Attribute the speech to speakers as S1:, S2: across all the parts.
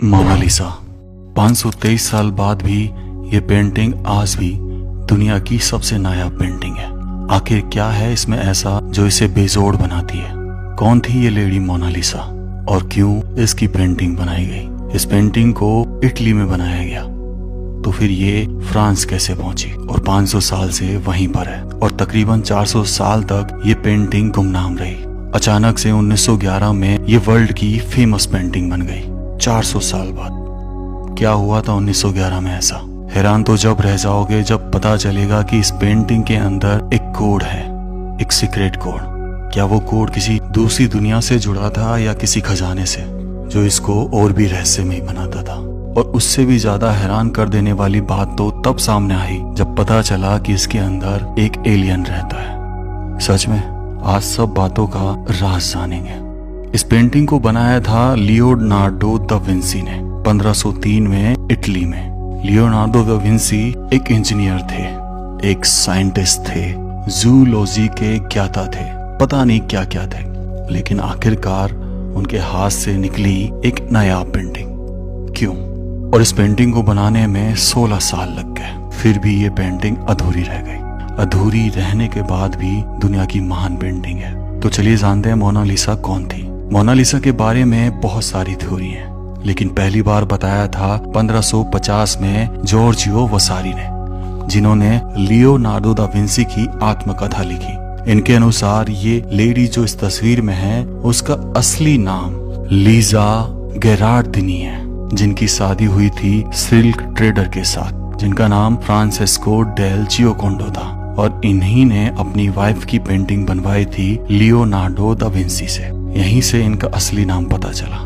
S1: Mona Lisa 523 साल बाद भी ये पेंटिंग आज भी दुनिया की सबसे नायाब पेंटिंग है। आखिर क्या है इसमें ऐसा जो इसे बेजोड़ बनाती है? कौन थी ये लेडी मोनालिसा और क्यों इसकी पेंटिंग बनाई गई? इस पेंटिंग को इटली में बनाया गया तो फिर ये फ्रांस कैसे पहुंची और 500 साल से वहीं पर है और तकरीबन 400 साल तक ये पेंटिंग गुमनाम रही। अचानक से 1911 में ये वर्ल्ड की फेमस पेंटिंग बन गई। 400 साल बाद क्या हुआ था 1911 में ऐसा? हैरान तो जब रह जाओगे जब पता चलेगा कि इस पेंटिंग के अंदर एक कोड है, एक सीक्रेट कोड। क्या वो कोड किसी दूसरी दुनिया से जुड़ा था या किसी खजाने से जो इसको और भी रहस्यमय बनाता था? और उससे भी ज्यादा हैरान कर देने वाली बात तो तब सामने आई जब पता चला कि इसके अंदर एक एलियन रहता है। सच में आज सब बातों का राज जानेंगे। इस पेंटिंग को बनाया था लियोनार्डो दा विंसी ने 1503 में इटली में। लियोनार्डो दा विंसी एक इंजीनियर थे, एक साइंटिस्ट थे, जूलॉजी के ज्ञाता थे, पता नहीं क्या क्या थे, लेकिन आखिरकार उनके हाथ से निकली एक नायाब पेंटिंग। क्यों? और इस पेंटिंग को बनाने में 16 साल लग गए। फिर भी ये पेंटिंग अधूरी रह गई। अधूरी रहने के बाद भी दुनिया की महान पेंटिंग है। तो चलिए जानते हैं मोनालिसा कौन थी। मोनालिसा के बारे में बहुत सारी थ्योरी हैं, लेकिन पहली बार बताया था 1550 में जॉर्जियो वसारी ने, जिन्होंने लियोनार्डो दा विंसी की आत्मकथा लिखी। इनके अनुसार ये लेडी जो इस तस्वीर में है उसका असली नाम लीजा गेरार्डिनी है, जिनकी शादी हुई थी सिल्क ट्रेडर के साथ जिनका नाम फ्रांसेस्को डेल जियोकोंडो था, और इन्हीं ने अपनी वाइफ की पेंटिंग बनवाई थी लियोनार्डो दा विंसी से। यहीं से इनका असली नाम पता चला,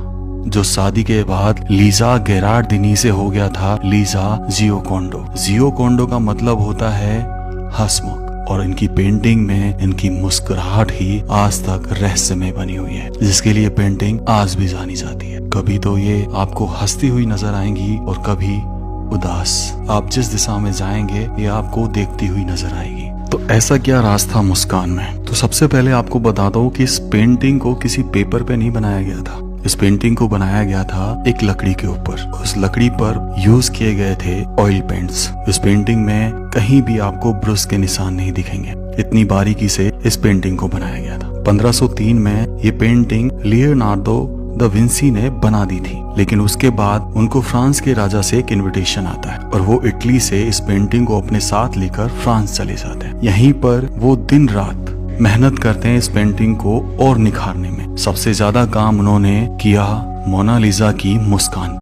S1: जो शादी के बाद लीजा गेरार्डिनी से हो गया था लीजा जियोकोंडो। जियोकोंडो का मतलब होता है हंसमुख, और इनकी पेंटिंग में इनकी मुस्कुराहट ही आज तक रहस्यमय बनी हुई है, जिसके लिए पेंटिंग आज भी जानी जाती है। कभी तो ये आपको हंसती हुई नजर आएंगी और कभी उदास। आप जिस दिशा में जाएंगे ये आपको देखती हुई नजर आएगी। तो ऐसा क्या राज था मुस्कान में? तो सबसे पहले आपको बता दो कि इस पेंटिंग को किसी पेपर पे नहीं बनाया गया था। इस पेंटिंग को बनाया गया था एक लकड़ी के ऊपर। उस लकड़ी पर यूज किए गए थे ऑयल पेंट्स। इस पेंटिंग में कहीं भी आपको ब्रश के निशान नहीं दिखेंगे। इतनी बारीकी से इस पेंटिंग को बनाया गया था। 1503 में ये पेंटिंग लियोनार्डो दा विंसी ने बना दी थी, लेकिन उसके बाद उनको फ्रांस के राजा से एक इनविटेशन आता है और वो इटली से इस पेंटिंग को अपने साथ लेकर फ्रांस चले जाते हैं। यहीं पर वो दिन रात मेहनत करते हैं इस पेंटिंग को और निखारने में। सबसे ज्यादा काम उन्होंने किया मोनालिसा की मुस्कान।